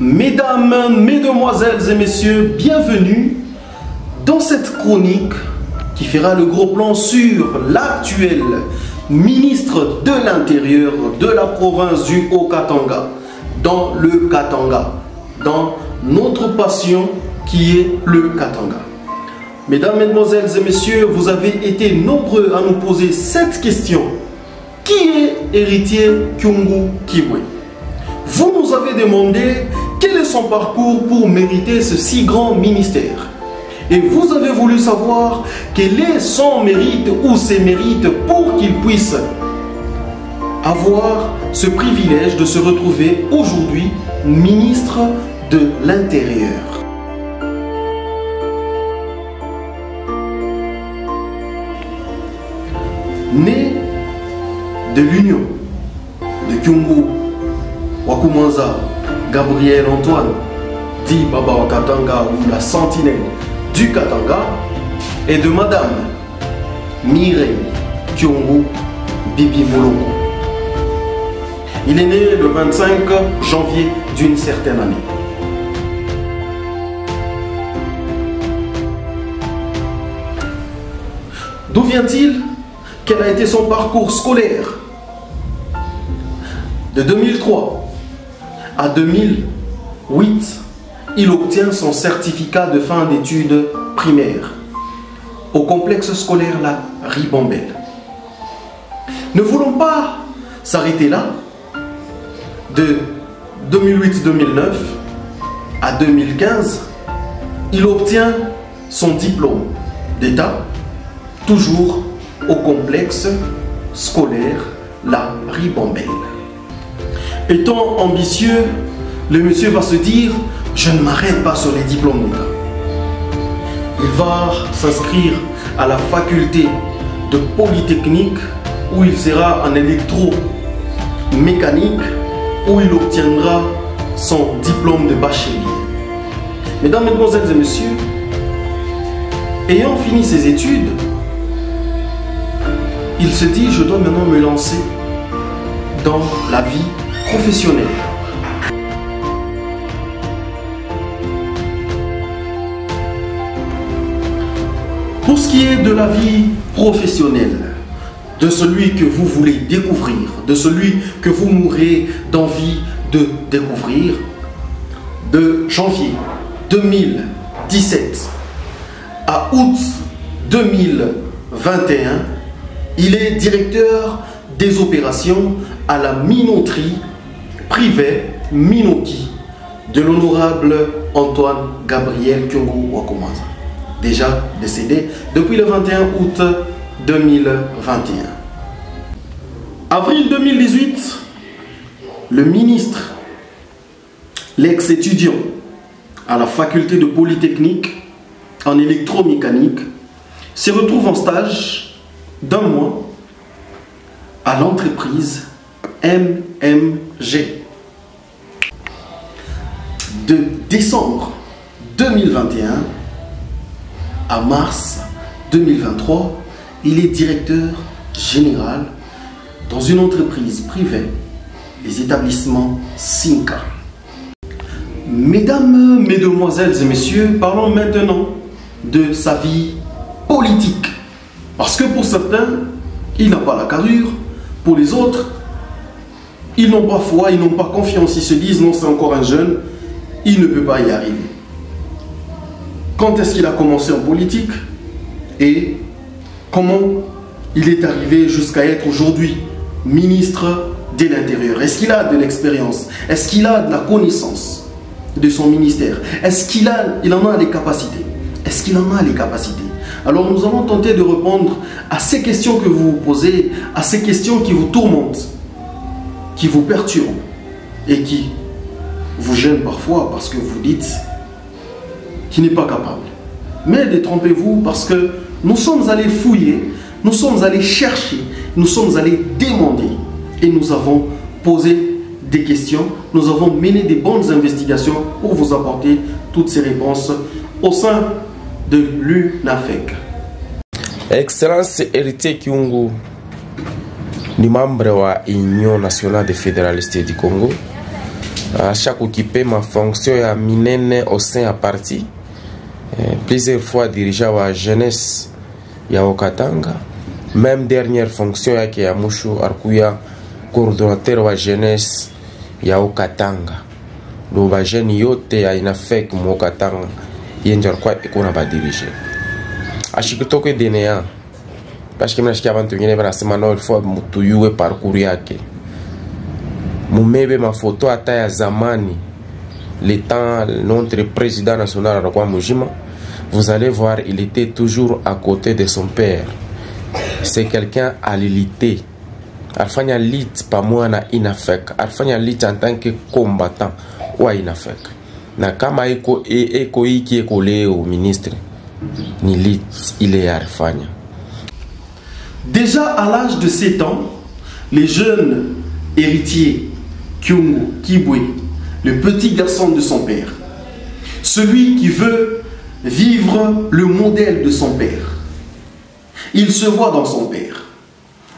Mesdames, mesdemoiselles et messieurs, bienvenue dans cette chronique qui fera le gros plan sur l'actuel ministre de l'Intérieur de la province du Haut-Katanga, dans le Katanga, dans notre passion qui est le Katanga. Mesdames, mesdemoiselles et messieurs, vous avez été nombreux à nous poser cette question. Qui est héritier Kyungu Kibwe? Vous nous avez demandé quel est son parcours pour mériter ce si grand ministère. Et vous avez voulu savoir quel est son mérite ou ses mérites pour qu'il puisse avoir ce privilège de se retrouver aujourd'hui ministre de l'Intérieur. Né de l'union de Kyungu Wakumanza Gabriel Antoine, dit Baba wa Katanga ou la sentinelle du Katanga, et de Madame Mireille Kyungu Bibi Moloko. Il est né le 25 janvier d'une certaine année. D'où vient-il? Quel a été son parcours scolaire? De 2003 à 2008, il obtient son certificat de fin d'études primaires au complexe scolaire La Ribambelle. Ne voulons pas s'arrêter là. De 2008-2009 à 2015, il obtient son diplôme d'État, toujours au complexe scolaire La Ribambelle. Étant ambitieux, le monsieur va se dire: je ne m'arrête pas sur les diplômes d'État. Il va s'inscrire à la faculté de Polytechnique où il sera en électromécanique, où il obtiendra son diplôme de bachelier. Mesdames, mesdemoiselles et messieurs, ayant fini ses études, il se dit: je dois maintenant me lancer dans la vie professionnelle. Pour ce qui est de la vie professionnelle, de celui que vous voulez découvrir, de celui que vous mourrez d'envie de découvrir, de janvier 2017 à août 2021, il est directeur des opérations à la minoterie privée Minoki de l'honorable Antoine Gabriel Kyungu Wakumanza, déjà décédé depuis le 21 août 2021. Avril 2018, le ministre, l'ex-étudiant à la faculté de Polytechnique en électromécanique, se retrouve en stage d'un mois à l'entreprise MMG. De décembre 2021 à mars 2023, il est directeur général dans une entreprise privée, les établissements Sinka. Mesdames, mesdemoiselles et messieurs, parlons maintenant de sa vie politique. Parce que pour certains, il n'a pas la carrure. Pour les autres, ils n'ont pas foi, ils n'ont pas confiance. Ils se disent: non, c'est encore un jeune, il ne peut pas y arriver. Quand est-ce qu'il a commencé en politique et comment il est arrivé jusqu'à être aujourd'hui ministre de l'Intérieur? Est-ce qu'il a de l'expérience? Est-ce qu'il a de la connaissance de son ministère? Est-ce qu'il en a les capacités? Est-ce qu'il en a les capacités? Alors nous allons tenter de répondre à ces questions que vous vous posez, à ces questions qui vous tourmentent, qui vous perturbent et qui vous gênent parfois parce que vous dites qu'il n'est pas capable. Mais détrompez-vous, parce que nous sommes allés fouiller, nous sommes allés chercher, nous sommes allés demander et nous avons posé des questions, nous avons mené des bonnes investigations pour vous apporter toutes ces réponses au sein de l'UNAFEC. Excellence Héritier Kyungu ni membre wa Union nationale des fédéralistes du Congo, à chaque occupé ma fonction à minene au sein à parti plusieurs fois dirigé la jeunesse ya Okatanga, même dernière fonction yake ya mwisho alikuwa coordinateur wa jeunesse ya Okatanga. Ndo ba jeune yote ya inafek mu Okatanga yenje alikuwa iko na ba dirige ashikitoke DNA parce que mnashikia abantu wengine wanasema no il faut mtu yue parcours yake mumebe mafoto hata ya zamani le temps notre président national alikuwa mujima. Vous allez voir, il était toujours à côté de son père. C'est quelqu'un à l'élité. Alfanya lit pamoja na inafek. Alfanya lit en tant que combattant wa inafek. Na kama eko hiki eko leo ministre ni lit il est alfanya. Déjà à l'âge de 7 ans, les jeunes héritiers Kyungu Kibwe, le petit garçon de son père, celui qui veut vivre le modèle de son père. Il se voit dans son père.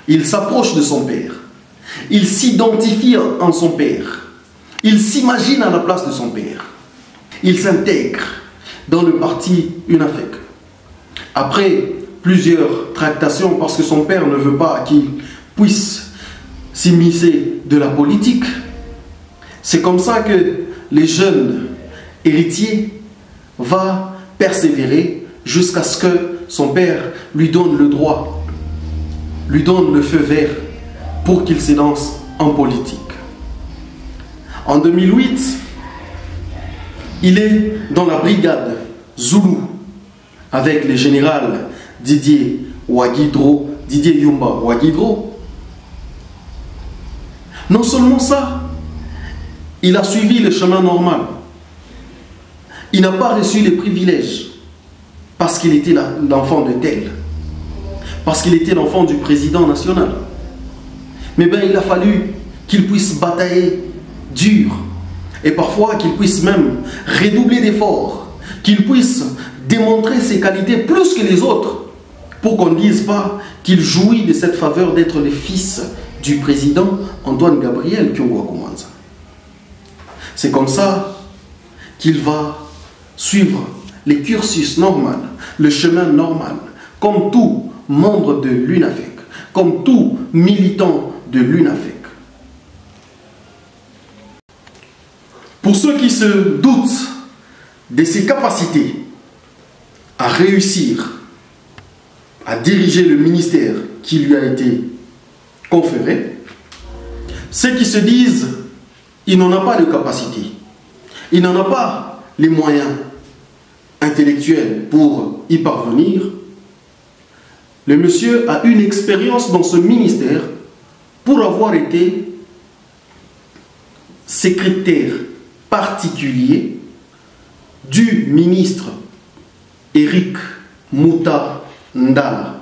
Il s'approche de son père. Il s'identifie en son père. Il s'imagine à la place de son père. Il s'intègre dans le parti UNAFEC. Après plusieurs tractations, parce que son père ne veut pas qu'il puisse s'immiscer de la politique, c'est comme ça que les jeunes héritiers vont persévérer jusqu'à ce que son père lui donne le droit, lui donne le feu vert pour qu'il s'élance en politique. En 2008, il est dans la brigade Zoulou avec le général Didier Yumba Ouagidro. Non seulement ça, il a suivi le chemin normal. Il n'a pas reçu les privilèges parce qu'il était l'enfant de tel, parce qu'il était l'enfant du président national. Mais bien il a fallu qu'il puisse batailler dur et parfois qu'il puisse même redoubler d'efforts, qu'il puisse démontrer ses qualités plus que les autres pour qu'on ne dise pas qu'il jouit de cette faveur d'être le fils du président Antoine Gabriel Kyungu Akumanza. C'est comme ça qu'il va suivre les cursus normal, le chemin normal, comme tout membre de l'UNAFEC, comme tout militant de l'UNAFEC. Pour ceux qui se doutent de ses capacités à réussir, à diriger le ministère qui lui a été conféré, ceux qui se disent il n'en a pas de capacité, il n'en a pas les moyens intellectuels pour y parvenir, le monsieur a une expérience dans ce ministère pour avoir été secrétaire particulier du ministre Eric Mouta Ndala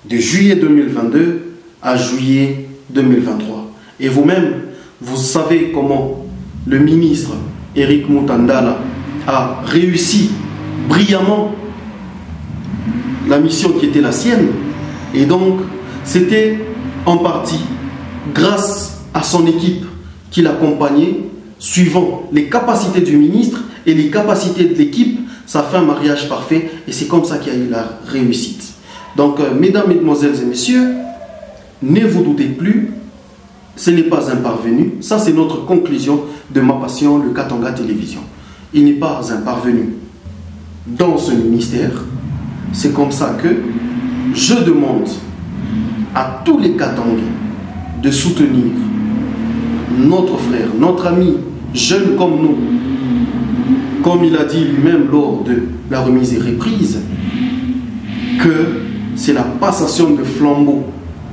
de juillet 2022 à juillet 2023. Et vous-même, vous savez comment le ministre Eric Mouta Ndala a réussi brillamment la mission qui était la sienne. Et donc, c'était en partie grâce à son équipe qui l'accompagnait, suivant les capacités du ministre et les capacités de l'équipe, ça fait un mariage parfait et c'est comme ça qu'il y a eu la réussite. Donc, mesdames, mesdemoiselles et messieurs, ne vous doutez plus, ce n'est pas un parvenu. Ça, c'est notre conclusion de ma passion, le Katanga Télévision. Il n'est pas un parvenu dans ce ministère. C'est comme ça que je demande à tous les Katangais de soutenir notre frère, notre ami, jeune comme nous. Comme il a dit lui-même lors de la remise et reprise, que c'est la passation de flambeau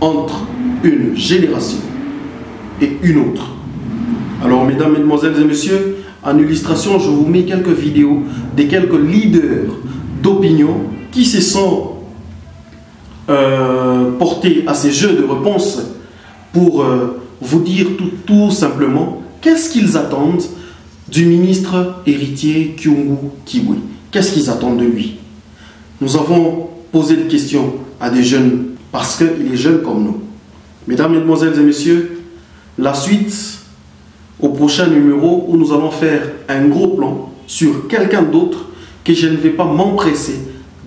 entre une génération et une autre. Alors, mesdames, mesdemoiselles et messieurs, en illustration, je vous mets quelques vidéos de quelques leaders d'opinion qui se sont portés à ces jeux de réponse pour vous dire tout simplement qu'est-ce qu'ils attendent du ministre héritier Kyungu Kibwe. Qu'est-ce qu'ils attendent de lui? Nous avons posé des questions à des jeunes parce qu'il est jeune comme nous. Mesdames, mesdemoiselles et messieurs, la suite au prochain numéro où nous allons faire un gros plan sur quelqu'un d'autre que je ne vais pas m'empresser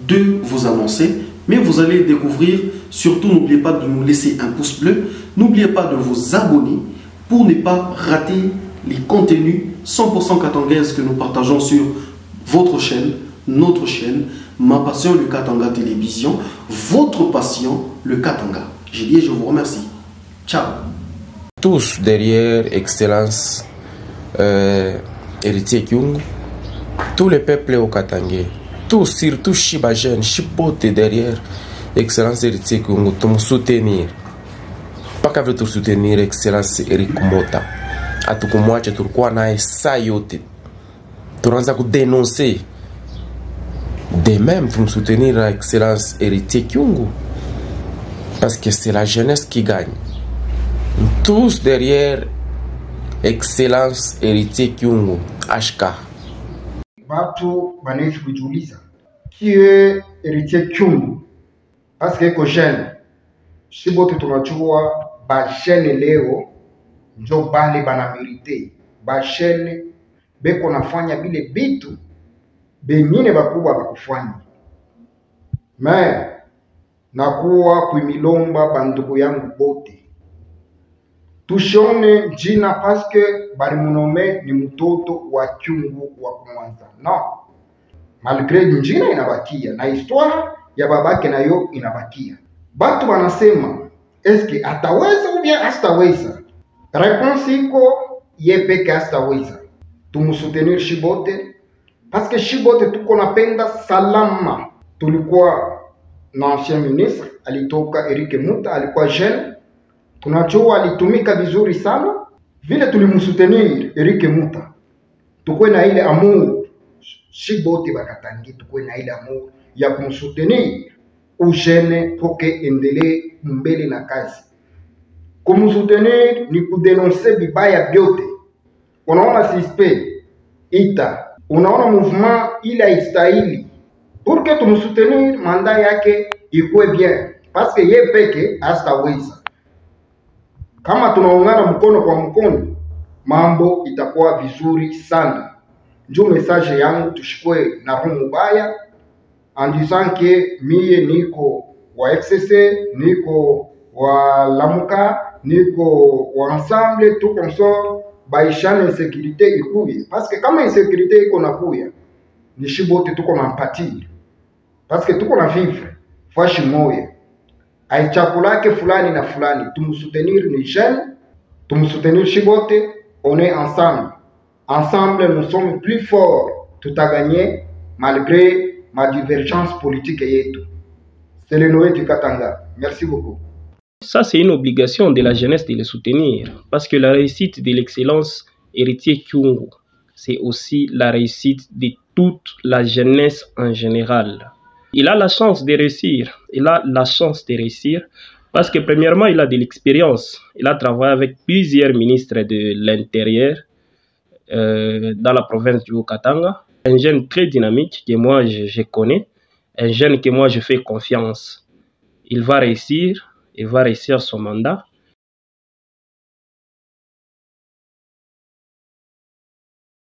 de vous annoncer, mais vous allez découvrir. Surtout, n'oubliez pas de nous laisser un pouce bleu, n'oubliez pas de vous abonner pour ne pas rater les contenus 100% katangaise que nous partageons sur votre chaîne, notre chaîne, Ma Passion le Katanga Télévision, votre passion le Katanga. J'ai dit et je vous remercie. Ciao. Tous derrière Excellence Héritier Kyungu, tous les peuples au Katangais, tous, surtout Shibajen, Shibote derrière Excellence Héritier Kyungu, tu me soutenir. Pas qu'à te soutenir Excellence Eric Mota. À tout comme moi, tu as na sayote. Tu as dénoncer. De même, pour me soutenir Excellence Héritier Kyungu. Parce que c'est la jeunesse qui gagne. Tous derrière Excellence Héritier Kyungu, HK. Watu wanaishi kujiuliza kie Héritier Kyungu, parce que iko jeune. Shibote tunajua ba jeune leo njo bale bana merite. Ba jeune beko nafanya bile bitu bengine bakubwa bakufanya. Mais nakuwa kuimilomba bandugu yangu bote, tushone jina paske bari munome ni mtoto wa Kyungu wa kwanza. No, malgré njina inabakia na histoire ya babake nayo inabakia. Batu wanasema eske ataweza ou bien astaweza? Réponse iko yepeke astaweza. Tumusoutenir Shibote paske Shibote tuko napenda salama. Tulikuwa na ancien ministre alitoka Eric Muta, alikuwa jeune. Tunajua alitumika vizuri sana. Vile tulimusoutenir Eric Muta, tukwe na ile amour. Shibote bakatangi tukwe na ile amour ya kumsoutenir ujene poke endele mbele na kazi. Kumsoutenir ni kudenonse bibaya byote. Unaona sispe ita, unaona mouvement ile haistahili. Pour que tumsoutenir manda yake ikuwe bien, parce que ye peke hastaweza. Kama tunaungana mkono kwa mkono, mambo itakuwa vizuri sana. Njo message yangu, tushikwe na roho mubaya en disant que mie niko wa FCC, niko wa Lamuka, niko wa ensemble tout comme ça, baishane insécurité ikuye. Parce que kama insécurité iko nakuya, ni Shibote tuko na empathie. Parce que tuko na vivre fashi moya. Aichakulake fulani na fulani, tumusoutenir ni jeune, tumusoutenir Shibote, on est ensemble. Ensemble, nous sommes plus forts. Tout a gagné malgré ma divergence politique yetu. C'est le Noé du Katanga. Merci beaucoup. Ça, c'est une obligation de la jeunesse de les soutenir. Parce que la réussite de l'excellence Héritier Kyungu, c'est aussi la réussite de toute la jeunesse en général. Il a la chance de réussir. Il a la chance de réussir parce que premièrement, il a de l'expérience. Il a travaillé avec plusieurs ministres de l'Intérieur dans la province du Haut-Katanga. Un jeune très dynamique que moi je connais. Un jeune que moi je fais confiance. Il va réussir son mandat.